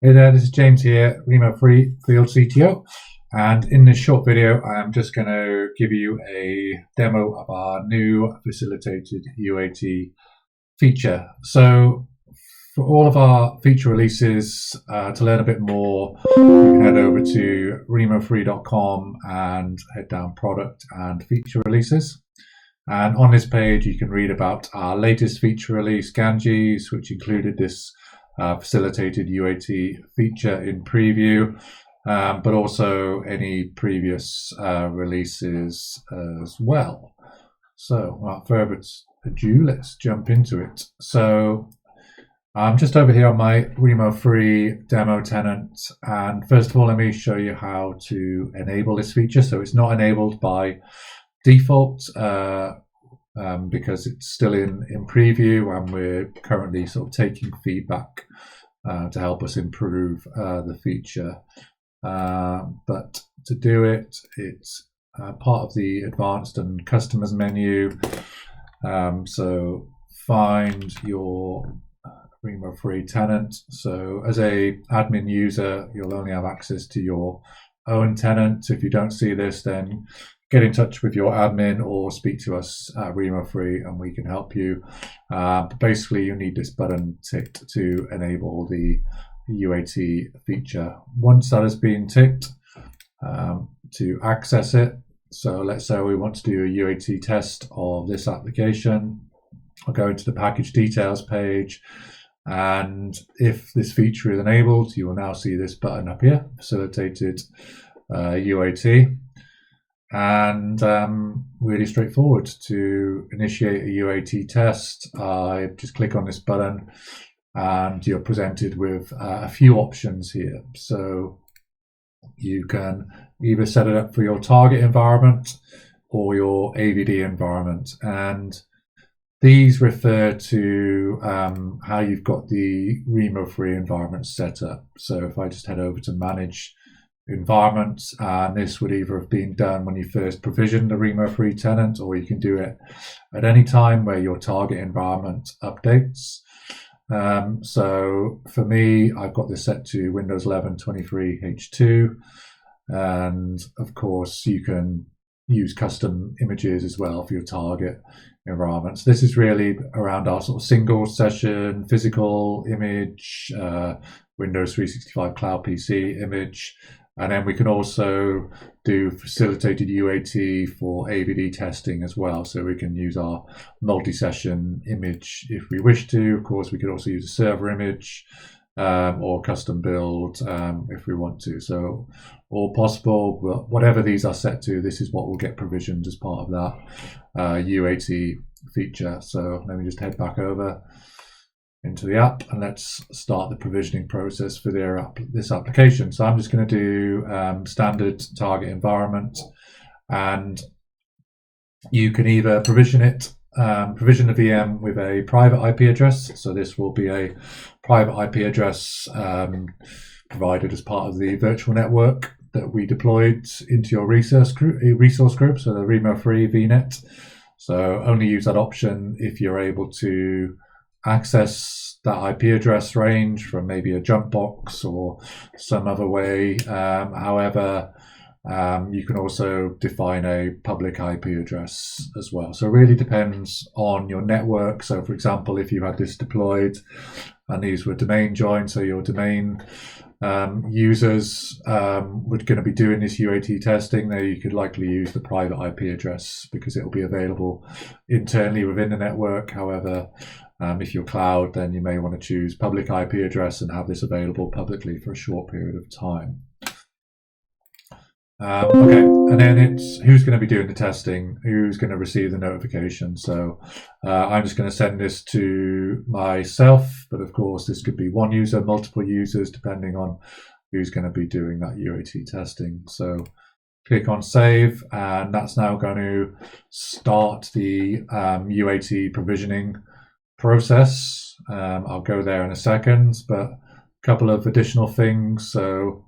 Hey there, this is James here, Remo Free Field CTO, and in this short video I'm just going to give you a demo of our new Facilitated UAT feature. So for all of our feature releases, to learn a bit more, you can head over to remofree.com and head down Product and Feature Releases. And on this page you can read about our latest feature release, Ganges, which included this Facilitated UAT feature in preview, but also any previous releases as well. So without further ado, let's jump into it. So I'm just over here on my Remo Free demo tenant, and first of all let me show you how to enable this feature. So it's not enabled by default because it's still in preview, and we're currently sort of taking feedback to help us improve the feature. But to do it, it's part of the advanced and customers menu. So find your Remo Free tenant. So as a admin user, you'll only have access to your own tenant. If you don't see this, then get in touch with your admin or speak to us at Remo Free and we can help you. But basically you need this button ticked to enable the UAT feature. Once that has been ticked, to access it, so let's say we want to do a UAT test of this application, I'll go into the package details page, and if this feature is enabled, you will now see this button up here, Facilitated UAT. And really straightforward. To initiate a UAT test, I just click on this button and you're presented with a few options here. So you can either set it up for your target environment or your AVD environment, and these refer to how you've got the Remo Free environment set up. So if I just head over to Manage Environments, and this would either have been done when you first provisioned the Remo Free tenant, or you can do it at any time where your target environment updates. So for me, I've got this set to Windows 11 23 H2, and of course you can use custom images as well for your target environments. This is really around our sort of single session physical image, Windows 365 Cloud PC image. And then we can also do Facilitated UAT for AVD testing as well. So we can use our multi-session image if we wish to. Of course, we could also use a server image or custom build if we want to. So all possible. But whatever these are set to, this is what will get provisioned as part of that UAT feature. So let me just head back over into the app and let's start the provisioning process for this application. So I'm just going to do standard target environment, and you can either provision the VM with a private IP address. So this will be a private IP address provided as part of the virtual network that we deployed into your resource group, so the Remo Free VNet. So only use that option if you're able to access that IP address range from maybe a jump box or some other way. However, you can also define a public IP address as well. So it really depends on your network. So for example, if you had this deployed and these were domain joined, so your domain users were going to be doing this UAT testing, then you could likely use the private IP address because it will be available internally within the network. However, if you're cloud, then you may want to choose public IP address and have this available publicly for a short period of time. Okay, and then it's who's going to be doing the testing, who's going to receive the notification. So I'm just going to send this to myself, but of course this could be one user, multiple users, depending on who's going to be doing that UAT testing. So click on save, and that's now going to start the UAT provisioning process. I'll go there in a second, but a couple of additional things. So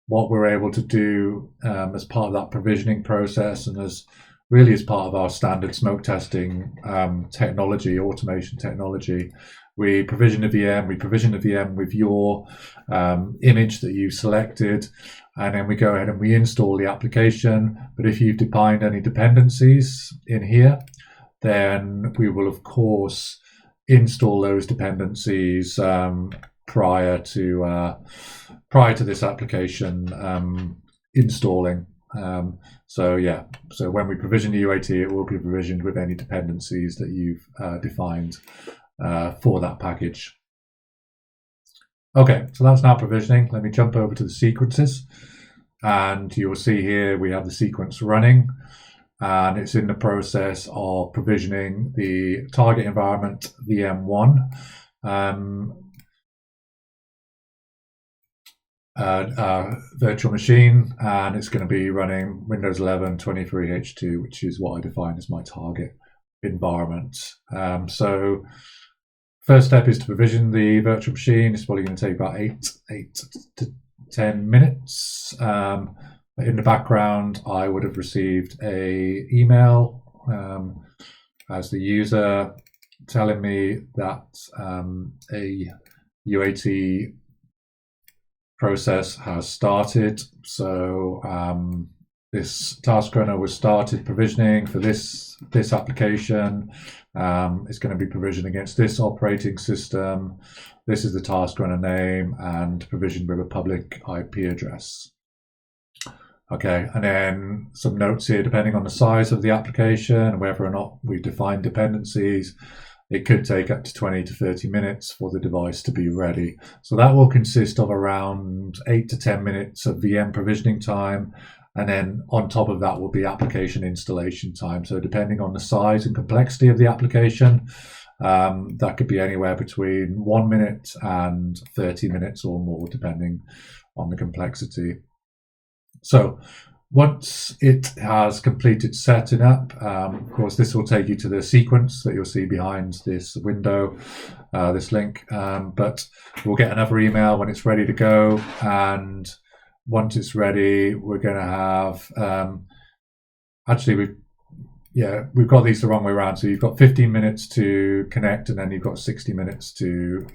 what we're able to do as part of that provisioning process, and as really is part of our standard smoke testing technology, automation technology. We provision a VM, we provision a VM with your image that you selected, and then we go ahead and we install the application. But if you've defined any dependencies in here, then we will, of course, install those dependencies prior to this application installing. So when we provision the UAT, it will be provisioned with any dependencies that you've defined for that package. Okay, so that's now provisioning. Let me jump over to the sequences, and you'll see here we have the sequence running, and it's in the process of provisioning the target environment VM1 virtual machine, and it's going to be running Windows 11 23H2, which is what I define as my target environment. So first step is to provision the virtual machine. It's probably going to take about 8 to 10 minutes. In the background, I would have received a email as the user telling me that a UAT process has started. So this task runner was started provisioning for this application. It's going to be provisioned against this operating system. This is the task runner name and provisioned with a public IP address. Okay, and then some notes here, depending on the size of the application, whether or not we've defined dependencies, it could take up to 20 to 30 minutes for the device to be ready. So that will consist of around 8 to 10 minutes of VM provisioning time. And then on top of that will be application installation time. So depending on the size and complexity of the application, that could be anywhere between 1 minute and 30 minutes or more, depending on the complexity. So once it has completed setting up, of course, this will take you to the sequence that you'll see behind this window, this link. But we'll get another email when it's ready to go. And once it's ready, we're going to have, we've got these the wrong way around. So you've got 15 minutes to connect, and then you've got 60 minutes to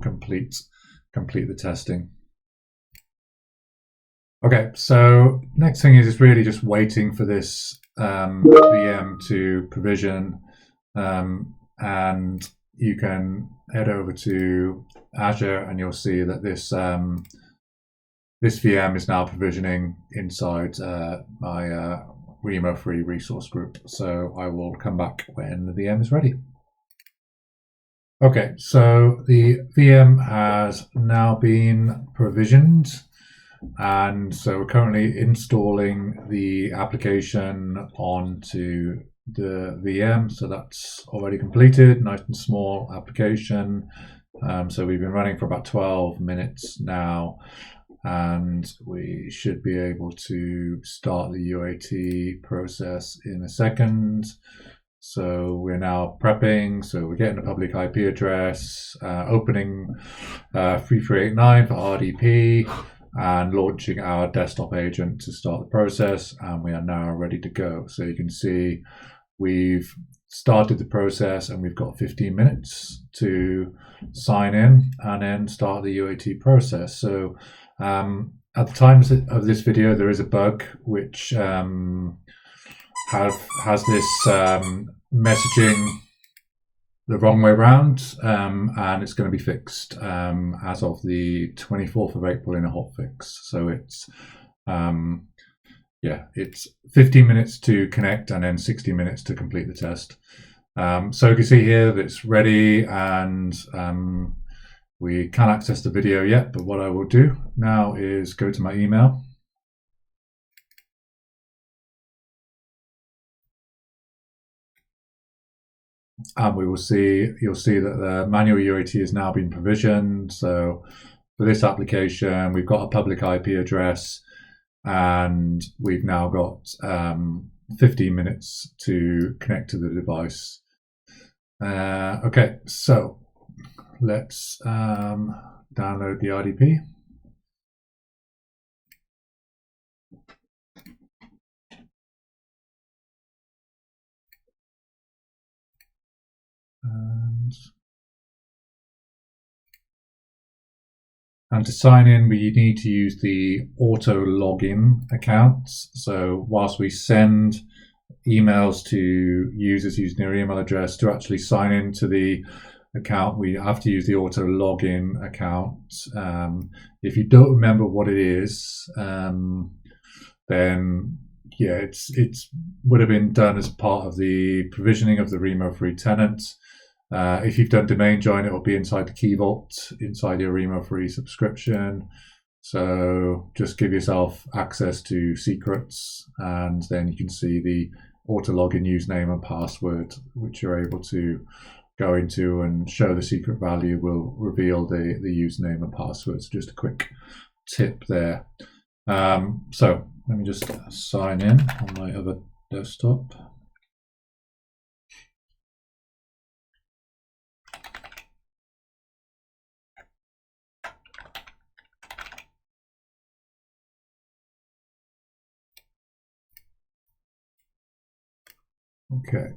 complete the testing. Okay, so next thing is really just waiting for this VM to provision, and you can head over to Azure and you'll see that this this VM is now provisioning inside my Remo-free resource group. So I will come back when the VM is ready. Okay, so the VM has now been provisioned. And so we're currently installing the application onto the VM. So that's already completed, nice and small application. So we've been running for about 12 minutes now, and we should be able to start the UAT process in a second. So we're now prepping. So we're getting a public IP address, opening 3389 for RDP, and launching our desktop agent to start the process, and we are now ready to go. So you can see we've started the process and we've got 15 minutes to sign in and then start the UAT process. So at the time of this video, there is a bug which has this messaging the wrong way around, and it's going to be fixed as of the 24th of April in a hotfix. So it's it's 15 minutes to connect and then 60 minutes to complete the test. So you can see here that it's ready, and we can't access the video yet, but what I will do now is go to my email. And you'll see that the manual UAT has now been provisioned. So for this application, we've got a public IP address, and we've now got 15 minutes to connect to the device. Okay, so let's download the RDP. And to sign in, we need to use the auto login account. So whilst we send emails to users using their email address, to actually sign into the account, we have to use the auto login account. If you don't remember what it is, then yeah, it's would have been done as part of the provisioning of the Remo Free tenant. If you've done domain join, it will be inside the Key Vault, inside your Remo Free subscription. So just give yourself access to secrets, and then you can see the auto login username and password, which you're able to go into and show the secret value will reveal the username and password. So just a quick tip there. So let me just sign in on my other desktop. Okay.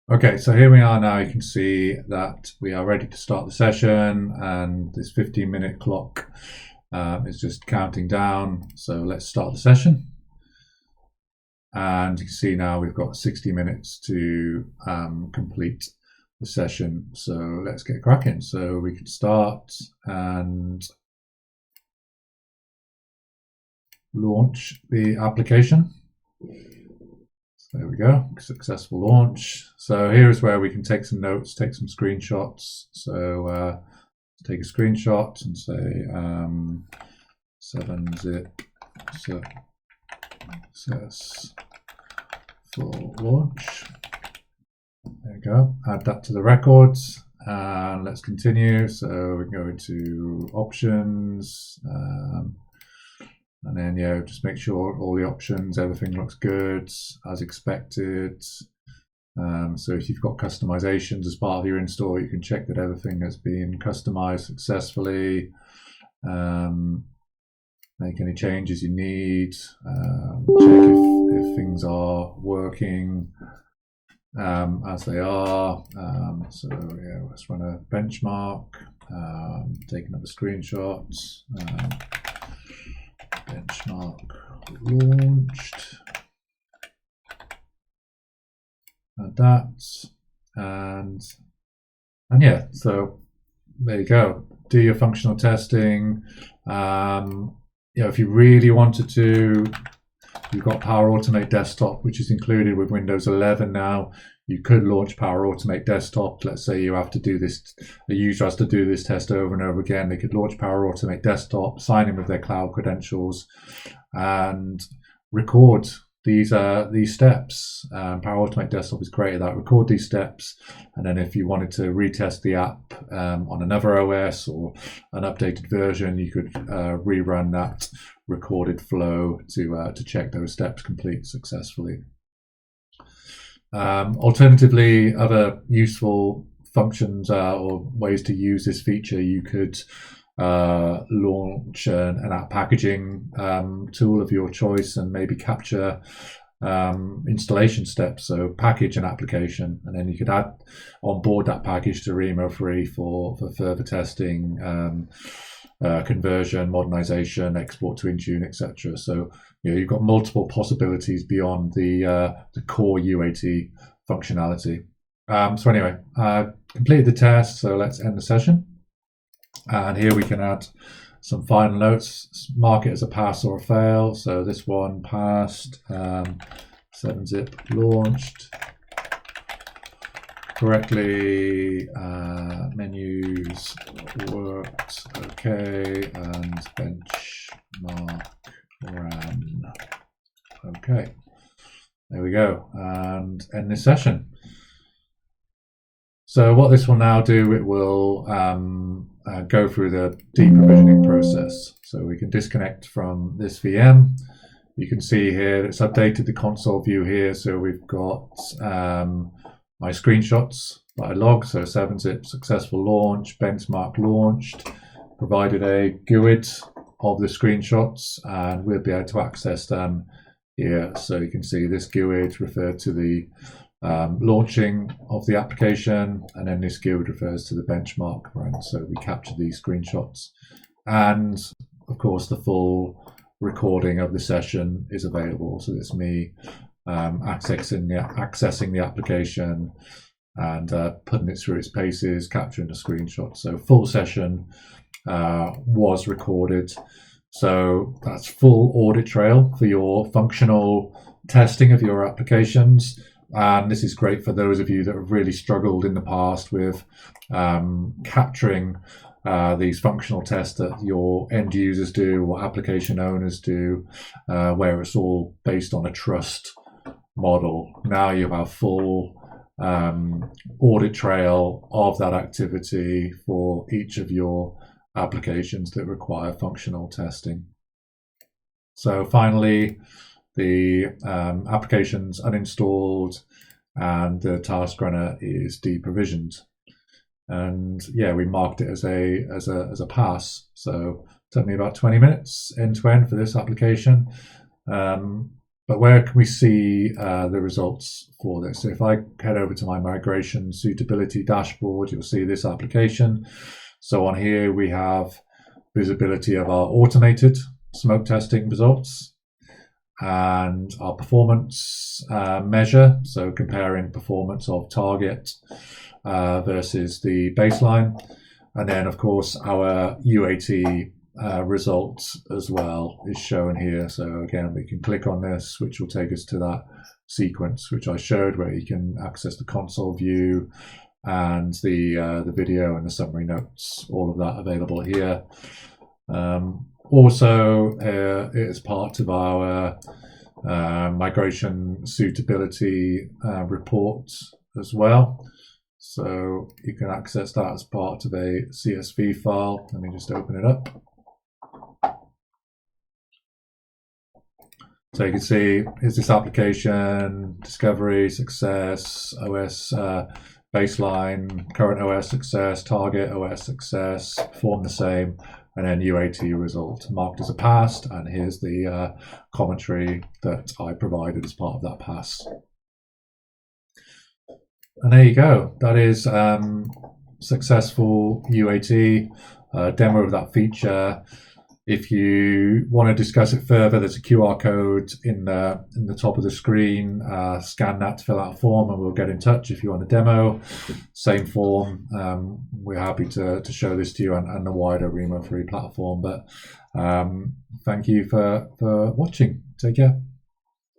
Okay, so here we are now. You can see that we are ready to start the session, and this 15-minute clock is just counting down. So let's start the session. And you can see now we've got 60 minutes to complete the session. So let's get cracking. So we can start and launch the application. So there we go, successful launch. So here's where we can take some notes, take some screenshots. So take a screenshot and say 7-zip successful launch. There we go, add that to the records. And let's continue. So we can go into options. And then, yeah, just make sure all the options, everything looks good as expected. So if you've got customizations as part of your install, you can check that everything has been customized successfully. Make any changes you need. Check if things are working as they are. So yeah, let's run a benchmark. Take another screenshot. Benchmark launched. Add that, and yeah, so there you go. Do your functional testing. If you really wanted to, you've got Power Automate Desktop, which is included with Windows 11 now. You could launch Power Automate Desktop. Let's say you have to do this, a user has to do this test over and over again. They could launch Power Automate Desktop, sign in with their cloud credentials, and record these steps. Power Automate Desktop is great at that. Record these steps, and then if you wanted to retest the app on another OS or an updated version, you could rerun that recorded flow to check those steps complete successfully. Alternatively, other useful functions or ways to use this feature, you could launch an app packaging tool of your choice and maybe capture installation steps. So package an application, and then you could add onboard that package to Remo Free for further testing, conversion, modernization, export to Intune, etc. So you've got multiple possibilities beyond the core UAT functionality. So anyway, completed the test, so let's end the session. And here we can add some final notes, mark it as a pass or a fail. So this one passed, 7-zip launched correctly, menus worked okay, and benchmark ran. Okay, there we go, and end this session. So what this will now do, it will go through the deprovisioning process. So we can disconnect from this VM. You can see here it's updated the console view here. So we've got my screenshots that I logged. So 7-zip successful launch, benchmark launched, provided a GUID of the screenshots, and we'll be able to access them here. So you can see this GUID referred to the launching of the application, and then this GUID refers to the benchmark run. So we captured these screenshots, and of course the full recording of the session is available. So it's me accessing the application and putting it through its paces, capturing the screenshot. So full session was recorded. So that's full audit trail for your functional testing of your applications. And this is great for those of you that have really struggled in the past with capturing these functional tests that your end users do or application owners do, where it's all based on a trust model. Now you have full audit trail of that activity for each of your applications that require functional testing. So finally, the application's uninstalled and the task runner is deprovisioned. And yeah, we marked it as a pass. So it took me about 20 minutes end to end for this application. But where can we see the results for this? So if I head over to my migration suitability dashboard, you'll see this application. So on here we have visibility of our automated smoke testing results and our performance measure. So comparing performance of target versus the baseline. And then of course our UAT results as well is shown here. So again, we can click on this, which will take us to that sequence which I showed, where you can access the console view and the video and the summary notes, all of that available here. Also, it's part of our migration suitability report as well. So you can access that as part of a CSV file. Let me just open it up. So you can see, is this application, discovery, success, OS baseline, current OS success, target OS success, perform the same, and then UAT result marked as a pass. And here's the commentary that I provided as part of that pass. And there you go. That is successful UAT demo of that feature. If you want to discuss it further, there's a QR code in the top of the screen. Scan that to fill out a form, and we'll get in touch if you want a demo. Same form. We're happy to show this to you and the wider Remo 3 platform. But thank you for watching. Take care.